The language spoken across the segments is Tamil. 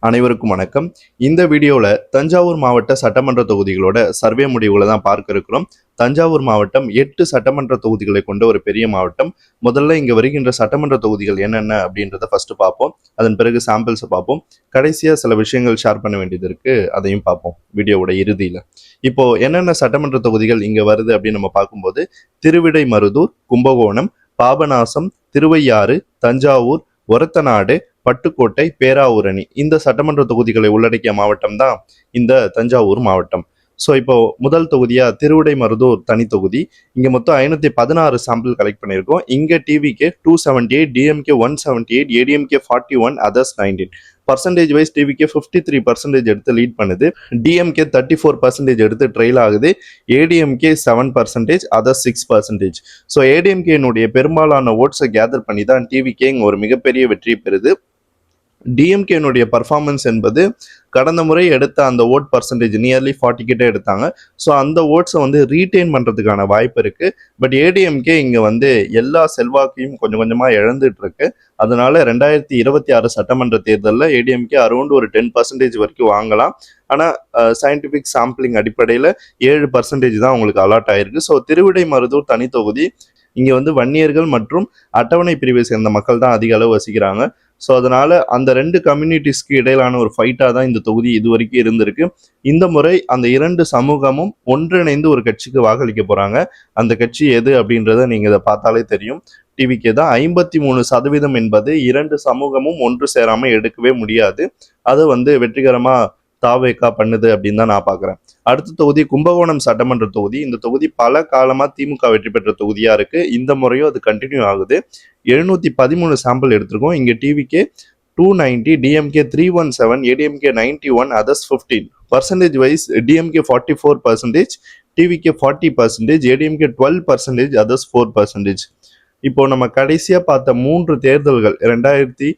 அனைவருக்கும் வணக்கம். இந்த வீடியோல தஞ்சாவூர் மாவட்ட சட்டமன்ற தொகுதிகளோட சர்வே முடிவுகளை தான் பார்க்க இருக்கிறோம். தஞ்சாவூர் மாவட்டம் 8 சட்டமன்ற தொகுதிகளை கொண்ட ஒரு பெரிய மாவட்டம். முதல்ல இங்க வருகின்ற சட்டமன்ற தொகுதிகள் என்னென்ன அப்படின்றத ஃபர்ஸ்ட் பார்ப்போம். அதன் பிறகு சாம்பிள்ஸை பார்ப்போம். கடைசியா சில விஷயங்கள் ஷேர் பண்ண வேண்டியது இருக்கு, அதையும் பார்ப்போம் வீடியோவோட இறுதியில. இப்போ என்னென்ன சட்டமன்ற தொகுதிகள் இங்க வருது அப்படின்னு நம்ம பார்க்கும்போது, திருவிடைமருதூர், கும்பகோணம், பாபநாசம், திருவையாறு, தஞ்சாவூர், ஒரத்தநாடு, பட்டுக்கோட்டை, பேராவூரணி இந்த சட்டமன்ற தொகுதிகளை உள்ளடக்கிய மாவட்டம் தான் இந்த தஞ்சாவூர் மாவட்டம். ஸோ இப்போ முதல் தொகுதியா திருவிடைமருதூர் தனி தொகுதி. இங்க மொத்தம் 516 சாம்பிள் கலெக்ட் பண்ணியிருக்கோம். இங்க TVK 278, DMK 178, ADMK 41, others 19. Percentage wise TVK 53% எடுத்து லீட் பண்ணுது. டிஎம்கே 34% எடுத்து ட்ரெயில் ஆகுது. ஏடிஎம்கே 7%, அதர்ஸ் 6%. ஸோ ஏடிஎம்கேனுடைய பெரும்பாலான ஓட்ஸை கேதர் பண்ணி தான் டிவிகே இங்கே ஒரு மிகப்பெரிய வெற்றி பெறுது. டிஎம்கேனுடைய பர்ஃபார்மன்ஸ் என்பது கடந்த முறை எடுத்த அந்த ஓட் பர்சன்டேஜ் நியர்லி 40 கிட்ட எடுத்தாங்க. ஸோ அந்த ஓட்ஸை வந்து ரீட்டைன் பண்ணுறதுக்கான வாய்ப்பு இருக்கு. பட் ஏடிஎம்கே இங்கே வந்து எல்லா செல்வாக்கையும் கொஞ்சம் கொஞ்சமாக இழந்துட்டு இருக்கு. அதனால 2026 சட்டமன்ற தேர்தலில் ஏடிஎம்கே அரௌண்ட் ஒரு 10% வரைக்கும் வாங்கலாம். ஆனால் சயின்டிஃபிக் சாம்பிளிங் அடிப்படையில் 7% தான் உங்களுக்கு அலாட் ஆயிருக்கு. ஸோ திருவிடைமருதூர் தனி தொகுதி இங்கே வந்து வன்னியர்கள் மற்றும் அட்டவணை பிரிவை சேர்ந்த மக்கள் தான் அதிக அளவு வசிக்கிறாங்க. ஸோ அதனால அந்த ரெண்டு கம்யூனிட்டிஸ்க்கு இடையிலான ஒரு ஃபைட்டாக தான் இந்த தொகுதி இது வரைக்கும் இருந்திருக்கு. இந்த முறை அந்த இரண்டு சமூகமும் ஒன்றிணைந்து ஒரு கட்சிக்கு வாக்களிக்க போறாங்க. அந்த கட்சி எது அப்படின்றத நீங்க இதை பார்த்தாலே தெரியும். டிவிகே தான். 53% என்பது இரண்டு சமூகமும் ஒன்று சேராம எடுக்கவே முடியாது. அதை வந்து வெற்றிகரமா தாவேகா பண்ணுது அப்படின்னு தான் நான் பாக்குறேன். அடுத்த தொகுதி கும்பகோணம் சட்டமன்ற தொகுதி. இந்த தொகுதி பல காலமா திமுக வெற்றி பெற்ற தொகுதியா இருக்கு. இந்த முறையும் அது கண்டினியூ ஆகுது. 713 சாம்பிள் எடுத்திருக்கோம். இங்க TVK 290, DMK 317, ADMK 91, others 15. Percentage wise DMK 44%, TVK 40%, ADMK 12%, others 4%. இப்போ நம்ம கடைசியா பார்த்த 3 தேர்தல்கள் 2011,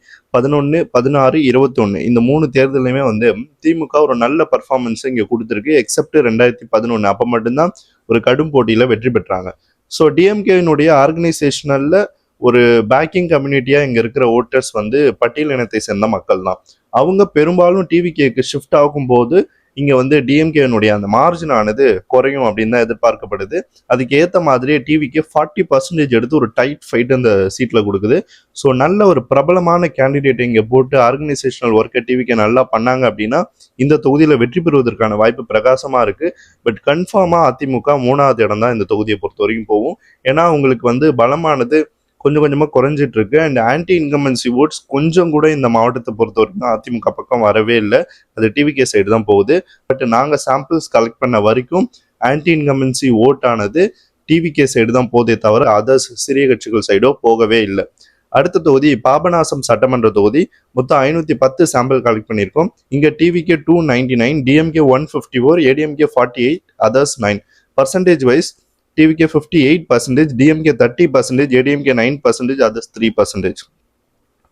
16, 21 இந்த 3 தேர்தலையுமே வந்து திமுக ஒரு நல்ல பர்ஃபார்மன்ஸ் இங்க கொடுத்துருக்கு. எக்ஸப்ட் 2011 அப்ப மட்டும்தான் ஒரு கடும் போட்டியில வெற்றி பெற்றாங்க. ஸோ டிஎம்கேனுடைய ஆர்கனைசேஷனல்ல ஒரு பேக்கிங் கம்யூனிட்டியா இங்க இருக்கிற ஓட்டர்ஸ் வந்து பட்டியல் இனத்தை சேர்ந்த மக்கள் தான். அவங்க பெரும்பாலும் டிவிகேக்கு ஷிஃப்ட் ஆகும்போது இங்க வந்து டிஎம்கேனுடைய அந்த மார்ஜின் ஆனது குறையும் அப்படின்னு தான் எதிர்பார்க்கப்படுது. அதுக்கு ஏற்ற மாதிரியே டிவிக்கு 40% எடுத்து ஒரு டைட் ஃபைட் அந்த சீட்ல கொடுக்குது. ஸோ நல்ல ஒரு பிரபலமான கேண்டிடேட் இங்க போட்டு ஆர்கனைசேஷனல் ஒர்க்கை டிவிக்கு நல்லா பண்ணாங்க அப்படின்னா இந்த தொகுதியில வெற்றி பெறுவதற்கான வாய்ப்பு பிரகாசமா இருக்கு. பட் கன்ஃபார்மா அதிமுக 3வது இடம் தான் இந்த தொகுதியை பொறுத்த வரைக்கும் போகும். ஏன்னா உங்களுக்கு வந்து பலமானது கொஞ்சம் கொஞ்சமா குறைஞ்சிட்டு இருக்கு. அண்ட் ஆன்டி இன்கம்பன்சி ஓட்ஸ் கொஞ்சம் கூட இந்த மாவட்டத்தை பொறுத்த வரைக்கும் அதிமுக பக்கம் வரவே இல்லை. அது டிவிகே சைடு தான் போகுது. பட் நாங்க சாம்பிள்ஸ் கலெக்ட் பண்ண வரைக்கும் ஆன்டி இன்கம்பன்சி ஓட் ஆனது டிவிகே சைடு தான் போதே தவிர அதர்ஸ் சிறிய கட்சிகள் சைடோ போகவே இல்லை. அடுத்த தொகுதி பாபநாசம் சட்டமன்ற தொகுதி. மொத்தம் 510 சாம்பிள் கலெக்ட் பண்ணியிருக்கோம். இங்க TVK 299, DMK 154, ADMK 48, others 9. Percentage wise TVK 58%, DMK 30%, ADMK 9%, others 3%.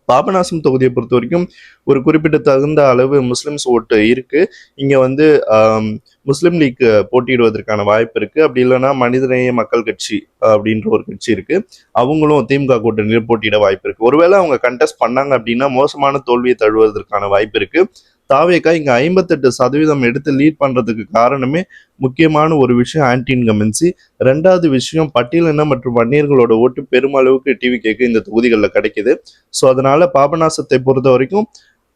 Papanasam தொகுதியை பொறுத்த வரைக்கும் ஒரு குறிப்பிட்ட தகுந்த அளவு முஸ்லிம்ஸ் ஓட்டு இருக்கு. இங்க வந்து முஸ்லிம் லீக் போட்டியிடுவதற்கான வாய்ப்பு இருக்கு. அப்படி இல்லைன்னா மனிதநேய மக்கள் கட்சி அப்படின்ற ஒரு கட்சி இருக்கு. அவங்களும் திமுக கூட்டணியில் போட்டியிட வாய்ப்பு இருக்கு. ஒருவேளை அவங்க கண்டெஸ்ட் பண்ணாங்க அப்படின்னா மோசமான தோல்வியை தழுவதற்கான வாய்ப்பு இருக்கு. தாவேகா இங்க 58% எடுத்து லீட் பண்றதுக்கு காரணமே முக்கியமான ஒரு விஷயம் ஆன்டி இன்கம்பன்சி. ரெண்டாவது விஷயம் பட்டியலினம் மற்றும் வன்னியர்களோட ஓட்டு பெருமளவுக்கு டிவிகேக்கு இந்த தொகுதிகளில் கிடைக்குது. ஸோ அதனால பாபநாசத்தை பொறுத்த வரைக்கும்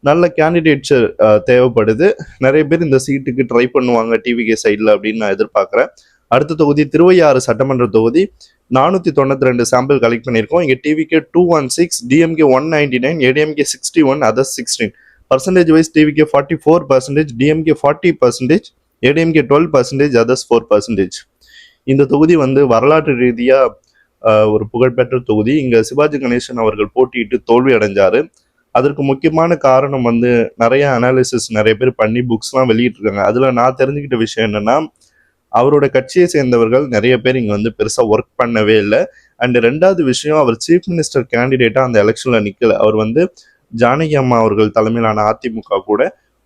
நல்ல கேண்டிடேட்ஸ் தேவைப்படுது. நிறைய பேர் இந்த சீட்டுக்கு ட்ரை பண்ணுவாங்க டிவிகே சைடில் அப்படின்னு நான் எதிர்பார்க்குறேன். அடுத்த தொகுதி திருவையாறு சட்டமன்ற தொகுதி. 492 சாம்பிள் கலெக்ட் பண்ணியிருக்கோம். இங்கே TVK 216, DMK 199, ADMK 61, others 16. Percentage wise TVK 44%, DMK 40%, ADMK 12%, others 4%. இந்த தொகுதி வந்து வரலாற்று ரீதியா ஒரு புகழ்பெற்ற தொகுதி. இங்க சிவாஜி கணேசன் அவர்கள் போட்டியிட்டு தோல்வி அடைஞ்சாரு. அதற்கு முக்கியமான காரணம் வந்து நிறைய அனாலிசிஸ் நிறைய பேர் பண்ணி புக்ஸ்லாம் வெளியிட்டிருக்காங்க. அதுல நான் தெரிஞ்சுக்கிட்ட விஷயம் என்னன்னா, அவரோட கட்சியை சேர்ந்தவர்கள் நிறைய பேர் இங்க வந்து பெருசா ஒர்க் பண்ணவே இல்லை. அண்ட் ரெண்டாவது விஷயம், அவர் சீஃப் மினிஸ்டர் கேண்டிடேட்டா அந்த எலெக்ஷன்ல நிக்கல. அவர் வந்து ஜானகி அம்மா அவர்கள் தலைமையிலான அதிமுக கூட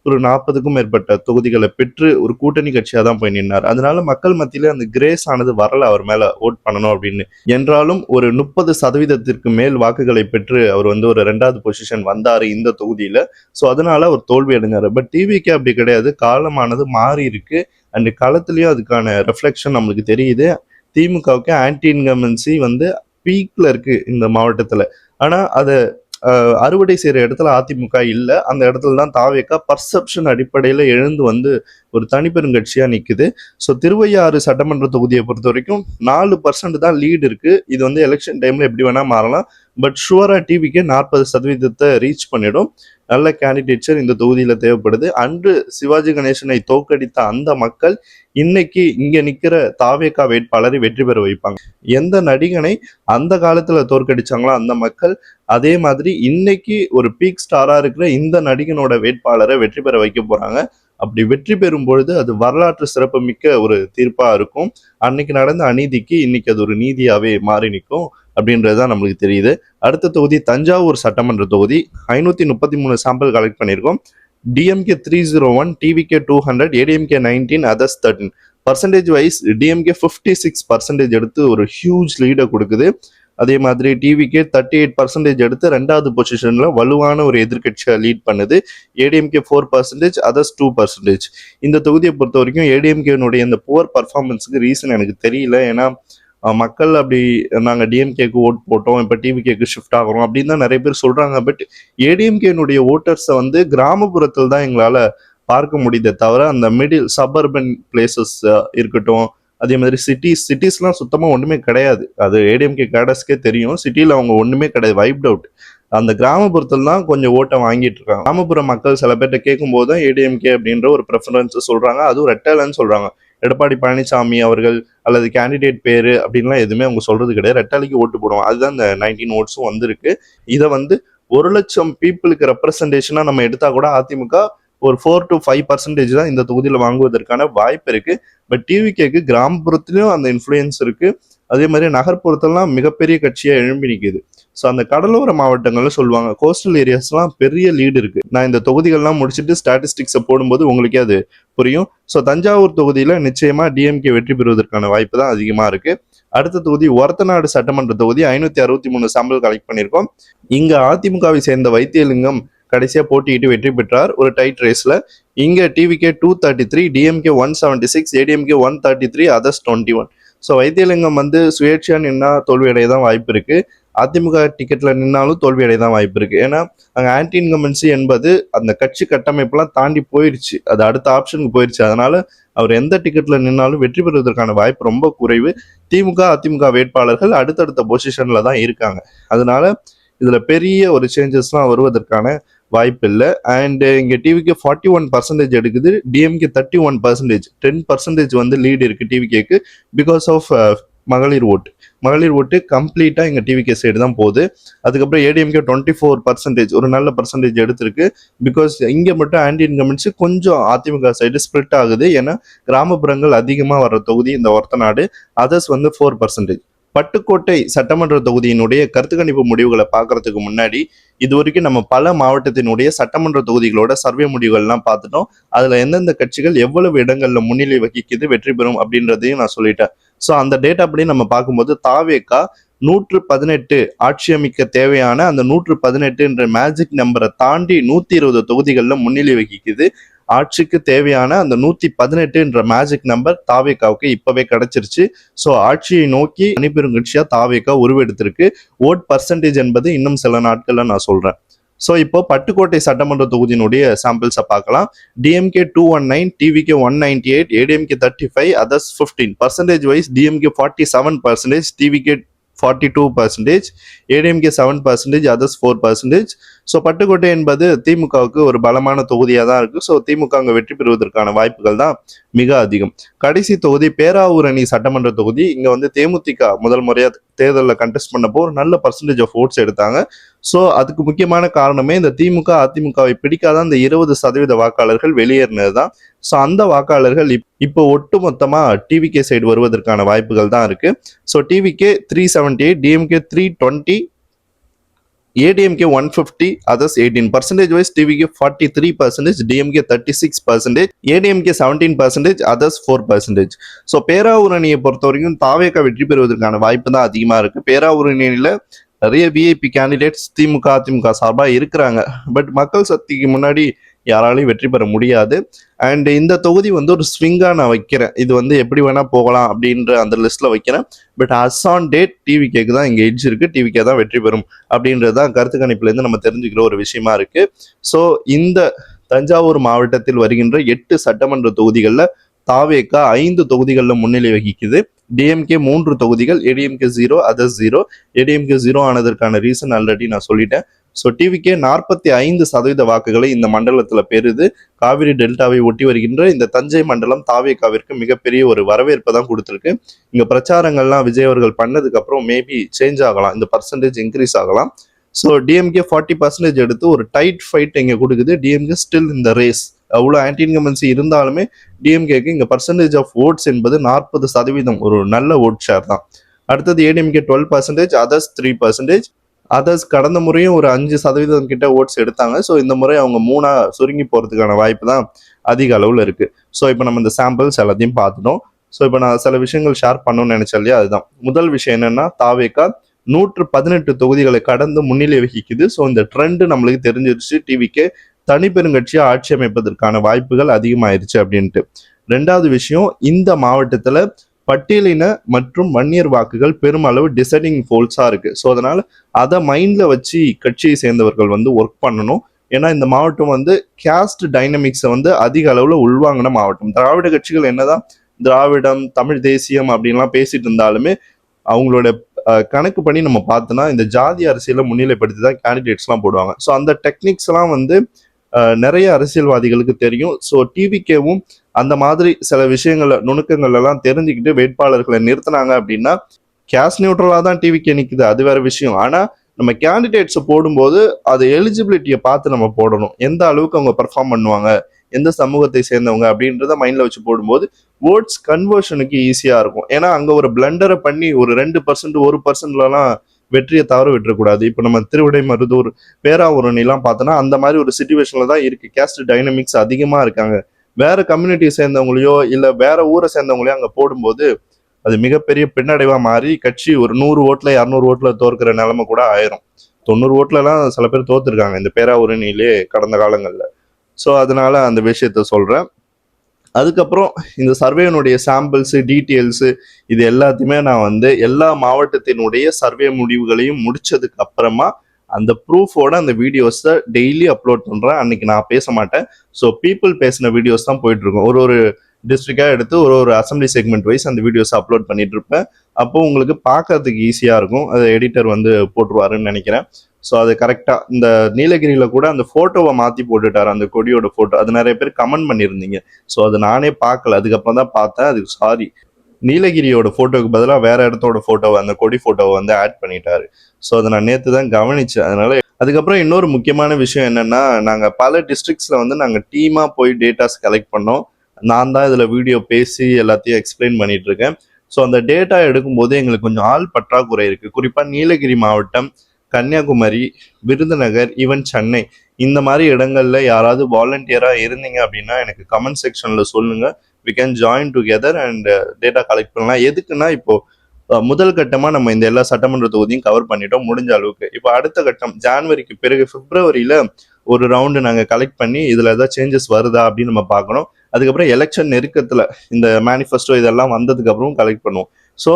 ஒரு 40க்கும் மேற்பட்ட தொகுதிகளை பெற்று ஒரு கூட்டணி கட்சியாக தான் போய் நின்னார். அதனால மக்கள் மத்தியில அந்த கிரேஸ் ஆனது வரல அவர் மேல ஓட் பண்ணணும் அப்படின்னு. என்றாலும் ஒரு 30% மேல் வாக்குகளை பெற்று அவர் வந்து ஒரு 2வது பொசிஷன் வந்தாரு இந்த தொகுதியில. ஸோ அதனால அவர் தோல்வி அடைஞ்சாரு. பட் டிவிக்கு அப்படி கிடையாது. காலமானது மாறி இருக்கு. அண்ட் களத்திலயும் அதுக்கான ரெஃப்ளெக்ஷன் நம்மளுக்கு தெரியுது. திமுகவுக்கு ஆன்டி இன்கம்பன்சி வந்து பீக்ல இருக்கு இந்த மாவட்டத்துல. ஆனா அதை அறுவடை செய்யற இடத்துல அதிமுக இல்ல. அந்த இடத்துல தான் தாவேகா பர்செப்ஷன் அடிப்படையில எழுந்து வந்து ஒரு தனிப்பெருங்கட்சியா நிக்குது. ஸோ திருவையாறு சட்டமன்ற தொகுதியை பொறுத்த வரைக்கும் 4% தான் லீடு இருக்கு. இது வந்து எலெக்ஷன் டைம்ல எப்படி வேணா மாறலாம். பட் ஷுவரா டிவிக்கு 40% ரீச் பண்ணிடும். நல்ல கேண்டிடேட்ஸர் இந்த தொகுதியில தேவைப்படுது. அன்று சிவாஜி கணேசனை தோற்கடித்த அந்த மக்கள் இன்னைக்கு இங்க நிக்கிற தாவேகா வேட்பாளரை வெற்றி பெற வைப்பாங்க. எந்த நடிகனை அந்த காலத்துல தோற்கடிச்சாங்களோ அந்த மக்கள் அதே மாதிரி இன்னைக்கு ஒரு பீக் ஸ்டாரா இருக்கிற இந்த நடிகனோட வேட்பாளரை வெற்றி பெற வைக்க போறாங்க. அப்படி வெற்றி பெறும் பொழுது அது வரலாற்று சிறப்பு மிக்க ஒரு தீர்ப்பா இருக்கும். அன்னைக்கு நடந்த அநீதிக்கு இன்னைக்கு அது ஒரு நீதியாவே மாறி நிற்கும் அப்படின்றதுதான் நம்மளுக்கு தெரியுது. அடுத்த தொகுதி தஞ்சாவூர் சட்டமன்ற தொகுதி. 533 சாம்பிள் கலெக்ட் பண்ணியிருக்கோம். DMK 301, TVK 200, ADMK 19, others 13. Percentage wise DMK 56% எடுத்து ஒரு ஹியூஜ் லீடை கொடுக்குது. அதே மாதிரி டிவிக்கு 38% எடுத்து 2வது பொசிஷன்ல வலுவான ஒரு எதிர்கட்சியா லீட் பண்ணுது. ஏடிஎம்கே 4%, அதர்ஸ் 2%. இந்த தொகுதியை பொறுத்த வரைக்கும் ஏடிஎம்கேனுடைய இந்த புவர் பர்ஃபார்மன்ஸுக்கு ரீசன் எனக்கு தெரியல. ஏன்னா மக்கள் அப்படி நாங்கள் டிஎம்கேக்கு ஓட் போட்டோம், இப்போ டிவிகேக்கு ஷிஃப்ட் ஆகிறோம் அப்படின்னு தான் நிறைய பேர் சொல்றாங்க. பட் ஏடிஎம்கேனுடைய ஓட்டர்ஸை வந்து கிராமப்புறத்தில் தான் எங்களால் பார்க்க முடியுதே தவிர அந்த மிடில் சபர்பன் பிளேசஸ் இருக்கட்டும், அதே மாதிரி சிட்டிஸ்லாம் சுத்தமாக ஒன்றுமே கிடையாது. அது ஏடிஎம்கே கேடர்ஸ்க்கே தெரியும். சிட்டியில் அவங்க ஒன்றுமே கிடையாது, வைப்ட் அவுட். அந்த கிராமப்புறத்தில் தான் கொஞ்சம் ஓட்டை வாங்கிட்டு இருக்காங்க. கிராமப்புற மக்கள் சில பேர்கிட்ட கேட்கும்போது தான் ஏடிஎம்கே அப்படின்ற ஒரு ப்ரெஃபரன்ஸ் சொல்றாங்க. அதுவும் ரெட்டலைன்னு சொல்றாங்க. எடப்பாடி பழனிசாமி அவர்கள் அல்லது கேண்டிடேட் பேரு அப்படின்லாம் எதுவுமே அவங்க சொல்றது கிடையாது. ரெட்டாலிக்கு ஓட்டு போடுவோம். அதுதான் இந்த 19 ஓட்ஸும் வந்திருக்கு. இதை வந்து 1,00,000 பீப்புளுக்கு ரெப்ரசன்டேஷனா நம்ம எடுத்தா கூட அதிமுக ஒரு 4 to 5% தான் இந்த தொகுதியில வாங்குவதற்கான வாய்ப்பு இருக்கு. பட் டிவிகேக்கு கிராமப்புறத்திலும் அந்த இன்ஃப்ளூயன்ஸ் இருக்கு. அதே மாதிரி நகர்ப்புறத்தெல்லாம் மிகப்பெரிய கட்சியா எழும்பி நிற்குது. ஸோ அந்த கடலோர மாவட்டங்கள்ல சொல்லுவாங்க, கோஸ்டல் ஏரியாஸ்லாம் பெரிய லீடு இருக்கு. நான் இந்த தொகுதிகள்லாம் முடிச்சுட்டு ஸ்டாட்டிஸ்டிக்ஸை போடும்போது உங்களுக்கே அது புரியும். ஸோ தஞ்சாவூர் தொகுதியில நிச்சயமா டிஎம்கே வெற்றி பெறுவதற்கான வாய்ப்பு தான் அதிகமா இருக்கு. அடுத்த தொகுதி ஒரத்தநாடு சட்டமன்ற தொகுதி. 563 சாம்பிள் கலெக்ட் பண்ணியிருக்கோம். இங்க அதிமுகவை சேர்ந்த வைத்தியலிங்கம் கடைசியா போட்டியிட்டு வெற்றி பெற்றார் ஒரு டைட் ரேஸ்ல. இங்க TVK 233, DMK 176, ADMK 133, others 21. So Vaithilingam வந்து சுயேட்சையா நின்னா தோல்வி அடைய தான் வாய்ப்பு இருக்கு. அதிமுக டிக்கெட்ல நின்னாலும் தோல்வி அடைய தான் வாய்ப்பு இருக்கு. ஏன்னா அங்கே ஆன்டி இன்கம்பன்சி என்பது அந்த கட்சி கட்டமைப்பெல்லாம் தாண்டி போயிடுச்சு. அது அடுத்த ஆப்ஷனுக்கு போயிடுச்சு. அதனால அவர் எந்த டிக்கெட்ல நின்னாலும் வெற்றி பெறுவதற்கான வாய்ப்பு ரொம்ப குறைவு. திமுக அதிமுக வேட்பாளர்கள் அடுத்தடுத்த பொசிஷன்ல தான் இருக்காங்க. அதனால இதுல பெரிய ஒரு சேஞ்சஸ்லாம் வருவதற்கான வாய்ப்பு இல்லை. அண்ட் இங்க டிவிக்கு 41% எடுக்குது, டிஎம்கே 31%. 10% வந்து லீடு இருக்கு டிவிகேக்கு பிகாஸ் ஆஃப் மகளிர் ஓட்டு கம்ப்ளீட்டா இங்க டிவிகே சைடு தான் போகுது. அதுக்கப்புறம் ஏடிஎம்கே 24% ஒரு நல்ல பர்சன்டேஜ் எடுத்திருக்கு. பிகாஸ் இங்க மட்டும் ஆன்டி இன்கம்பன்சி கொஞ்சம் அதிமுக சைடு ஸ்ப்ளிட் ஆகுது. ஏன்னா கிராமப்புறங்கள் அதிகமா வர்ற தொகுதி இந்த ஒரத்தநாடு. அதர்ஸ் வந்து 4%. பட்டுக்கோட்டை சட்டமன்ற தொகுதியினுடைய கருத்து கணிப்பு முடிவுகளை பார்க்கறதுக்கு முன்னாடி இது வரைக்கும் நம்ம பல மாவட்டத்தினுடைய சட்டமன்ற தொகுதிகளோட சர்வே முடிவுகள்லாம் பார்த்துட்டோம். அதுல எந்தெந்த கட்சிகள் எவ்வளவு இடங்கள்ல முன்னிலை வகிக்குது, வெற்றி பெறும் அப்படின்றதையும் நான் சொல்லிட்டேன். ஸோ அந்த டேட்டா அப்படி நம்ம பார்க்கும்போது தாவேகா 118 ஆட்சி அமைக்க தேவையான அந்த 118 என்ற மேஜிக் நம்பரை தாண்டி 120 தொகுதிகளில் முன்னிலை வகிக்குது. ஆட்சிக்கு தேவையான அந்த 118 என்ற மேஜிக் நம்பர் தாவேகாவுக்கு இப்பவே கிடைச்சிருச்சு. ஸோ ஆட்சியை நோக்கி அணிபெருங்கட்சியா தாவேகா உருவெடுத்திருக்கு. ஓட் பர்சன்டேஜ் என்பது இன்னும் சில நாட்கள்ல நான் சொல்றேன். ஸோ இப்போ பட்டுக்கோட்டை சட்டமன்ற தொகுதியினுடைய சாம்பிள்ஸை பார்க்கலாம். DMK 219, TVK 198, ADMK 35, others 15. Percentage wise DMK 47%, TVK 42%, ADMK 7%, others 4%. So Pattukkottai என்பது திமுகவுக்கு ஒரு பலமான தொகுதியாக தான் இருக்கு. ஸோ திமுக அங்கே வெற்றி பெறுவதற்கான வாய்ப்புகள் தான் மிக அதிகம். கடைசி தொகுதி பேராவூரணி சட்டமன்ற தொகுதி. இங்க வந்து தேமுதிக முதல் முறையா தேர்தலில் கண்டெஸ்ட் பண்ணப்போ ஒரு நல்ல பர்சன்டேஜ் ஆஃப் ஓட்ஸ் எடுத்தாங்க. ஸோ அதுக்கு முக்கியமான காரணமே இந்த திமுக அதிமுகவை பிடிக்காத அந்த 20% வாக்காளர்கள் வெளியேறினது தான். ஸோ அந்த வாக்காளர்கள் இப்போ ஒட்டுமொத்தமா டிவிகே சைடு வருவதற்கான வாய்ப்புகள் தான் இருக்கு. So TVK 378, DMK 320, ADMK 150, others 18. Percentage wise, TVK 43%, DMK 36%, ADMK 17%, others 4%. So பேராவூரணியை பொறுத்த வரைக்கும் தாவேக்கா வெற்றி பெறுவதற்கான வாய்ப்பு தான் அதிகமாக இருக்கு. பேராவூரணியில நிறைய விஐபி கேண்டிடேட்ஸ் திமுக அதிமுக சார்பாக இருக்கிறாங்க. பட் மக்கள் சக்திக்கு முன்னாடி யாராலையும் வெற்றி பெற முடியாது. அண்ட் இந்த தொகுதி வந்து ஒரு ஸ்விங்காக நான் வைக்கிறேன். இது வந்து எப்படி வேணா போகலாம் அப்படின்ற அந்த லிஸ்ட்ல வைக்கிறேன். பட் அஸ் ஆன் டேட் டிவிகேக்கு தான் இங்கே எட்ஜ் இருக்கு, டிவிகே தான் வெற்றி பெறும் அப்படின்றது தான் கருத்து கணிப்புலேருந்து நம்ம தெரிஞ்சுக்கிற ஒரு விஷயமா இருக்கு. ஸோ இந்த தஞ்சாவூர் மாவட்டத்தில் வருகின்ற 8 சட்டமன்ற தொகுதிகளில் தாவேக்கா 5 தொகுதிகளில் முன்னிலை வகிக்குது. டிஎம்கே 3 தொகுதிகள், ஏடிஎம்கே 0, அதர்ஸ் 0. ஏடிஎம்கே 0 ஆனதற்கான ரீசன் ஆல்ரெடி நான் சொல்லிட்டேன். ஸோ டிவிகே 45% வாக்குகளை இந்த மண்டலத்தில் பெறுது. காவிரி டெல்டாவை ஒட்டி வருகின்ற இந்த தஞ்சை மண்டலம் தாவேக்காவிற்கு மிகப்பெரிய ஒரு வரவேற்பை தான் கொடுத்துருக்கு. இங்கே பிரச்சாரங்கள்லாம் விஜய் அவர்கள் பண்ணதுக்கு அப்புறம் மேபி சேஞ்ச் ஆகலாம், இந்த பர்சன்டேஜ் இன்க்ரீஸ் ஆகலாம். ஸோ டிஎம்கே 40% எடுத்து ஒரு டைட் ஃபைட் இங்கே கொடுக்குது. டிஎம்கே ஸ்டில் இந்த ரேஸ். அவ்வளோ ஆன்டி இன்கம்பன்சி இருந்தாலுமே டிஎம்கேக்கு இங்கே பர்சன்டேஜ் ஆஃப் ஓட்ஸ் என்பது 40%, ஒரு நல்ல ஓட் ஷேர் தான். அடுத்தது ஏடிஎம்கே 12%, அதர்ஸ் 3%. அதர்ஸ் கடந்த முறையும் ஒரு 5% கிட்ட ஓட்ஸ் எடுத்தாங்க. ஸோ இந்த முறை அவங்க 3 சுருங்கி போகிறதுக்கான வாய்ப்பு தான் அதிக அளவில் இருக்கு. ஸோ இப்போ நம்ம இந்த சாம்பிள்ஸ் எல்லாத்தையும் பார்த்துட்டோம். ஸோ இப்போ நான் சில விஷயங்கள் ஷேர் பண்ணணும்னு நினைச்சேன் இல்லையா, அதுதான் முதல் விஷயம். என்னன்னா தாவேக்கா 118 தொகுதிகளை கடந்து முன்னிலை வகிக்குது. ஸோ இந்த ட்ரெண்ட் நம்மளுக்கு தெரிஞ்சிருச்சு. டிவிக்கு தனிப்பெருங்கட்சியை ஆட்சி அமைப்பதற்கான வாய்ப்புகள் அதிகமாயிருச்சு அப்படின்ட்டு. ரெண்டாவது விஷயம், இந்த மாவட்டத்துல பட்டியலின மற்றும் வன்னியர் வாக்குகள் பெருமளவு டிசைடிங் ஃபோல்ஸா இருக்கு. ஸோ அதனால அதை மைண்ட்ல வச்சு கட்சியை சேர்ந்தவர்கள் வந்து ஒர்க் பண்ணணும். ஏன்னா இந்த மாவட்டம் வந்து கேஸ்ட் டைனமிக்ஸை வந்து அதிக அளவுல உள்வாங்கின மாவட்டம். திராவிட கட்சிகள் என்னதான் திராவிடம், தமிழ் தேசியம் அப்படின்லாம் பேசிட்டு இருந்தாலுமே அவங்களோட கணக்கு பண்ணி நம்ம பார்த்தோன்னா இந்த ஜாதி அரசியலை முன்னிலைப்படுத்தி தான் கேண்டிடேட்ஸ்லாம் போடுவாங்க. ஸோ அந்த டெக்னிக்ஸ் எல்லாம் வந்து நிறைய அரசியல்வாதிகளுக்கு தெரியும். ஸோ டிவிகேவும் அந்த மாதிரி சில விஷயங்கள நுணுக்கங்கள் எல்லாம் தெரிஞ்சுக்கிட்டு வேட்பாளர்களை நிறுத்தினாங்க அப்படின்னா கேஷ் நியூட்ரலாக தான் டிவிகே நிற்குது, அது வேற விஷயம். ஆனால் நம்ம கேண்டிடேட்ஸை போடும்போது அது எலிஜிபிலிட்டியை பார்த்து நம்ம போடணும். எந்த அளவுக்கு அவங்க பெர்ஃபார்ம் பண்ணுவாங்க, எந்த சமூகத்தை சேர்ந்தவங்க அப்படின்றத மைண்ட்ல வச்சு போடும்போது ஓட்ஸ் கன்வர்ஷனுக்கு ஈஸியா இருக்கும். ஏன்னா அங்க ஒரு பிளண்டரை பண்ணி ஒரு 2%, 1%லாம் வெற்றியை தவற விட்டுறக்கூடாது. இப்போ நம்ம திருவிடைமருதூர், பேராவூரணிலாம் பார்த்தோன்னா அந்த மாதிரி ஒரு சிச்சுவேஷன்ல தான் இருக்கு. கேஸ்ட் டைனமிக்ஸ் அதிகமா இருக்காங்க. வேற கம்யூனிட்டியை சேர்ந்தவங்களையோ இல்லை வேற ஊரை சேர்ந்தவங்களையோ அங்கே போடும்போது அது மிகப்பெரிய பின்னடைவா மாறி கட்சி ஒரு 100 ஓட்டுல 200 ஓட்டுல தோற்கிற நிலைமை கூட ஆயிரும். 90 ஓட்டுலலாம் சில பேர் தோத்துருக்காங்க இந்த பேராவூரணியிலே கடந்த காலங்களில். ஸோ அதனால அந்த விஷயத்த சொல்றேன். அதுக்கப்புறம் இந்த சர்வேனுடைய சாம்பிள்ஸு, டீட்டெயில்ஸு இது எல்லாத்தையுமே நான் வந்து எல்லா மாவட்டத்தினுடைய சர்வே முடிவுகளையும் முடிச்சதுக்கு அப்புறமா அந்த ப்ரூஃபோட அந்த வீடியோஸை டெய்லி அப்லோட் பண்ணுறேன். அன்னைக்கு நான் பேச மாட்டேன். ஸோ பீப்புள் பேசின வீடியோஸ் தான் போயிட்டு இருக்கும். ஒரு டிஸ்ட்ரிக்டாக எடுத்து ஒரு அசம்பிளி செக்மெண்ட் வைஸ் அந்த வீடியோஸை அப்லோட் பண்ணிட்டு இருப்பேன். அப்போ உங்களுக்கு பார்க்கறதுக்கு ஈஸியாக இருக்கும். அதை எடிட்டர் வந்து போட்டுருவாருன்னு நினைக்கிறேன். ஸோ அது கரெக்டாக இந்த நீலகிரியில் கூட அந்த ஃபோட்டோவை மாற்றி போட்டுட்டார், அந்த கொடியோட ஃபோட்டோ. அது நிறைய பேர் கமெண்ட் பண்ணியிருந்தீங்க. ஸோ அது நானே பார்க்கல, அதுக்கப்புறம் தான் பார்த்தேன். அதுக்கு சாரி. நீலகிரியோட ஃபோட்டோவுக்கு பதிலாக வேற இடத்தோட ஃபோட்டோவை, அந்த கொடி ஃபோட்டோவை வந்து ஆட் பண்ணிட்டாரு. ஸோ அதை நான் நேற்று தான் கவனிச்சேன். அதனால அதுக்கப்புறம் இன்னொரு முக்கியமான விஷயம் என்னன்னா, நாங்கள் பல டிஸ்ட்ரிக்ட்ஸில் வந்து நாங்கள் டீமாக போய் டேட்டாஸ் கலெக்ட் பண்ணோம். நான் தான் இதில் வீடியோ பேசி எல்லாத்தையும் எக்ஸ்பிளைன் பண்ணிட்டு இருக்கேன். ஸோ அந்த டேட்டா எடுக்கும்போது எங்களுக்கு கொஞ்சம் ஆள் பற்றாக்குறை இருக்குது. குறிப்பாக நீலகிரி மாவட்டம், கன்னியாகுமரி, விருதுநகர், ஈவன் சென்னை, இந்த மாதிரி இடங்கள்ல யாராவது வாலண்டியராக இருந்தீங்க அப்படின்னா எனக்கு கமெண்ட் செக்ஷனில் சொல்லுங்க. We can join together and data collect பண்ணலாம். எதுக்குன்னா இப்போ முதல் கட்டமாக நம்ம இந்த எல்லா சட்டமன்ற தொகுதியும் கவர் பண்ணிட்டோம் முடிஞ்ச அளவுக்கு. இப்போ அடுத்த கட்டம் ஜான்வரிக்கு பிறகு பிப்ரவரியில் ஒரு ரவுண்டு நாங்கள் கலெக்ட் பண்ணி இதில் ஏதாவது சேஞ்சஸ் வருதா அப்படின்னு நம்ம பார்க்கணும். அதுக்கப்புறம் எலெக்ஷன் நெருக்கத்தில் இந்த மேனிஃபெஸ்டோ இதெல்லாம் வந்ததுக்கு அப்புறம் கலெக்ட் பண்ணுவோம். ஸோ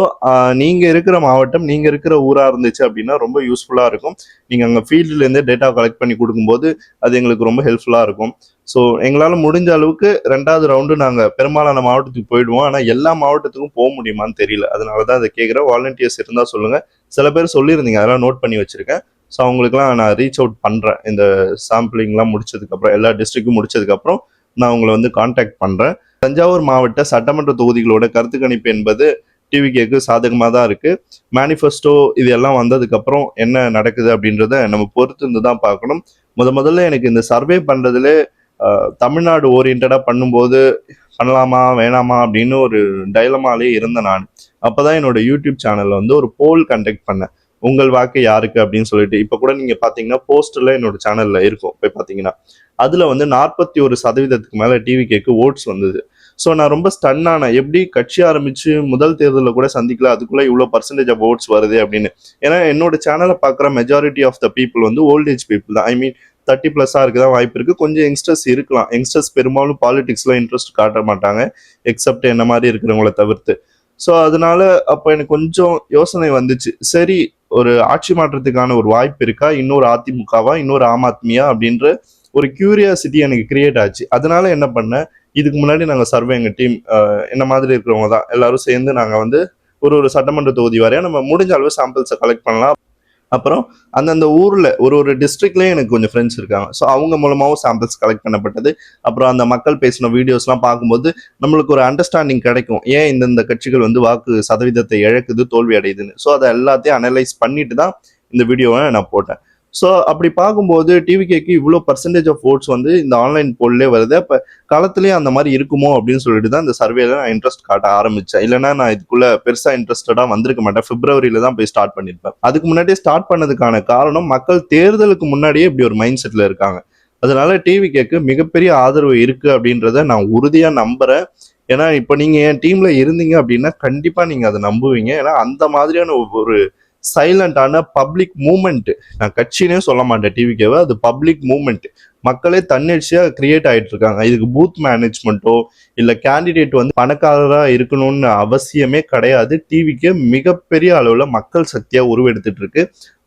நீங்கள் இருக்கிற மாவட்டம், நீங்கள் இருக்கிற ஊராக இருந்துச்சு அப்படின்னா ரொம்ப யூஸ்ஃபுல்லாக இருக்கும். நீங்கள் அங்கே ஃபீல்டுலேருந்தே டேட்டா கலெக்ட் பண்ணி கொடுக்கும்போது அது எங்களுக்கு ரொம்ப ஹெல்ப்ஃபுல்லாக இருக்கும். ஸோ எங்களால் முடிஞ்ச அளவுக்கு 2வது ரவுண்டு நாங்கள் பெரும்பாலான மாவட்டத்துக்கு போயிடுவோம். ஆனால் எல்லா மாவட்டத்துக்கும் போக முடியுமான்னு தெரியல. அதனால தான் அதை கேட்குறேன். வாலண்டியர்ஸ் இருந்தால் சொல்லுங்கள். சில பேர் சொல்லியிருந்தீங்க, அதெல்லாம் நோட் பண்ணி வச்சுருக்கேன். ஸோ அவங்களுக்குலாம் நான் ரீச் அவுட் பண்ணுறேன். இந்த சாம்பிளிங்லாம் முடிச்சதுக்கப்புறம், எல்லா டிஸ்ட்ரிக்டும் முடிச்சதுக்கப்புறம் நான் உங்களை வந்து கான்டாக்ட் பண்ணுறேன். தஞ்சாவூர் மாவட்ட சட்டமன்ற தொகுதிகளோட கருத்து கணிப்பு என்பது டிவிகேக்கு சாதகமாக தான் இருக்குது. மேனிஃபெஸ்டோ இது எல்லாம் வந்ததுக்கப்புறம் என்ன நடக்குது அப்படின்றத நம்ம பொறுத்து இருந்து தான் பார்க்கணும். முதல்ல எனக்கு இந்த சர்வே பண்ணுறதுல தமிழ்நாடு ஓரியன்டாக பண்ணும்போது பண்ணலாமா வேணாமா அப்படின்னு ஒரு டைலமாலே இருந்தேன் நான். அப்போ தான் என்னோட யூடியூப் சேனலில் வந்து ஒரு போல் கண்டக்ட் பண்ணேன். உங்கள் வாக்கு யாருக்கு அப்படின்னு சொல்லிட்டு இப்போ கூட நீங்க பாத்தீங்கன்னா போஸ்டர்ல என்னோட சேனல்ல இருக்கும் போய் பாத்தீங்கன்னா அதுல வந்து 41% மேல டிவிகேக்கு ஓட்ஸ் வந்தது. ஸோ நான் ரொம்ப ஸ்டன் ஆனேன். எப்படி கட்சி ஆரம்பிச்சு முதல் தேர்தலில் கூட சந்திக்கல, அதுக்குள்ள இவ்வளோ பர்சன்டேஜ் ஆஃப் ஓட்ஸ் வருது அப்படின்னு. ஏன்னா என்னோட சேனலை பார்க்குற மெஜாரிட்டி ஆஃப் த பீப்புள் வந்து ஓல்டேஜ் பீப்புள் தான். ஐ மீன் 30+ இருக்குதான் வாய்ப்பு இருக்கு. கொஞ்சம் யங்ஸ்டர்ஸ் இருக்கலாம். யங்ஸ்டர்ஸ் பெரும்பாலும் பாலிடிக்ஸ்ல இன்ட்ரெஸ்ட் காட்ட மாட்டாங்க, எக்ஸப்ட் என்ன மாதிரி இருக்கிறவங்கள தவிர்த்து. ஸோ அதனால அப்போ எனக்கு கொஞ்சம் யோசனை வந்துச்சு. சரி, ஒரு ஆட்சி மாற்றத்துக்கான ஒரு வாய்ப்பு இருக்கா, இன்னொரு அதிமுகவா, இன்னொரு ஆம் ஆத்மியா அப்படின்ற ஒரு கியூரியாசிட்டி எனக்கு கிரியேட் ஆச்சு. அதனால என்ன பண்ணேன், இதுக்கு முன்னாடி நாங்கள் சர்வே எங்கள் டீம் என்ன மாதிரி இருக்கிறவங்க தான் எல்லாரும் சேர்ந்து நாங்கள் வந்து ஒரு சட்டமன்ற தொகுதி வரையா நம்ம முடிஞ்ச அளவு சாம்பிள்ஸை கலெக்ட் பண்ணலாம். அப்புறம் அந்தந்த ஊரில் ஒரு டிஸ்ட்ரிக்ட்லேயும் எனக்கு கொஞ்சம் ஃப்ரெண்ட்ஸ் இருக்காங்க. ஸோ அவங்க மூலமாகவும் சாம்பிள்ஸ் கலெக்ட் பண்ணப்பட்டது. அப்புறம் அந்த மக்கள் பேசின வீடியோஸ்லாம் பார்க்கும்போது நம்மளுக்கு ஒரு அண்டர்ஸ்டாண்டிங் கிடைக்கும், ஏன் இந்தந்த கட்சிகள் வந்து வாக்கு சதவீதத்தை இழக்குது, தோல்வி அடையுதுன்னு. ஸோ அதை எல்லாத்தையும் அனலைஸ் பண்ணிட்டு தான் இந்த வீடியோவை நான் போட்டேன். ஸோ அப்படி பார்க்கும்போது டிவிகேக்கு இவ்வளோ பர்சன்டேஜ் ஆஃப் ஓட்ஸ் வந்து இந்த ஆன்லைன் போல்லே வருது. அப்போ களத்துலேயே அந்த மாதிரி இருக்குமோ அப்படின்னு சொல்லிட்டு தான் இந்த சர்வேல நான் இன்ட்ரெஸ்ட் காட்ட ஆரம்பித்தேன். இல்லைனா நான் இதுக்குள்ள பெருசாக இன்ட்ரெஸ்டடாக வந்திருக்க மாட்டேன். பிப்ரவரியில தான் போய் ஸ்டார்ட் பண்ணியிருப்பேன். அதுக்கு முன்னாடியே ஸ்டார்ட் பண்ணதுக்கான காரணம், மக்கள் தேர்தலுக்கு முன்னாடியே இப்படி ஒரு மைண்ட் செட்டில் இருக்காங்க. அதனால டிவிகேக்கு மிகப்பெரிய ஆதரவு இருக்கு அப்படின்றத நான் உறுதியாக நம்புறேன். ஏன்னா இப்போ நீங்கள் என் டீம்ல இருந்தீங்க அப்படின்னா கண்டிப்பாக நீங்கள் அதை நம்புவீங்க. ஏன்னா அந்த மாதிரியான ஒரு சைலண்டான பப்ளிக் மூமெண்ட், நான் கட்சினே சொல்ல மாட்டேன் டிவிகேவை, அது பப்ளிக் மூமெண்ட். மக்களே தன்னிச்சையா கிரியேட் ஆயிட்டு இருக்காங்க. இதுக்கு பூத் மேனேஜ்மெண்ட்டோ இல்ல கேண்டிடேட் வந்து பணக்காரராக இருக்கணும்னு அவசியமே கிடையாது. டிவிக்கு மிகப்பெரிய அளவுல மக்கள் சக்தியா உருவெடுத்துட்டு இருக்கு.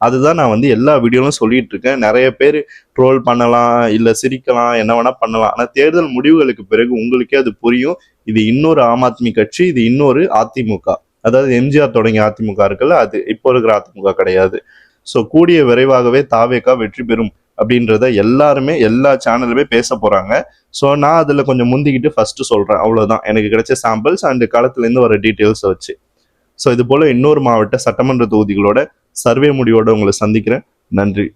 அதுதான் நான் வந்து எல்லா வீடியோலும் சொல்லிட்டு இருக்கேன். நிறைய பேர் ட்ரோல் பண்ணலாம், இல்ல சிரிக்கலாம், என்ன வேணா பண்ணலாம். ஆனா தேர்தல் முடிவுகளுக்கு பிறகு உங்களுக்கே அது புரியும். இது இன்னொரு ஆம் ஆத்மி கட்சி, இது இன்னொரு அதிமுக. அதாவது எம்ஜிஆர் தொடங்கிய அதிமுக இருக்குல்ல, அது இப்போ இருக்கிற அதிமுக கிடையாது. ஸோ கூடிய விரைவாகவே தாவேகா வெற்றி பெறும் அப்படின்றத எல்லாருமே எல்லா சேனலுமே பேச போறாங்க. ஸோ நான் அதுல கொஞ்சம் முந்திக்கிட்டு ஃபர்ஸ்ட் சொல்றேன். அவ்வளவுதான் எனக்கு கிடைச்ச சாம்பிள்ஸ் அண்ட் களத்துல இருந்து வர டீட்டெயில்ஸை வச்சு. ஸோ இது போல இன்னொரு மாவட்ட சட்டமன்ற தொகுதிகளோட சர்வே முடிவோட உங்களை சந்திக்கிறேன். நன்றி.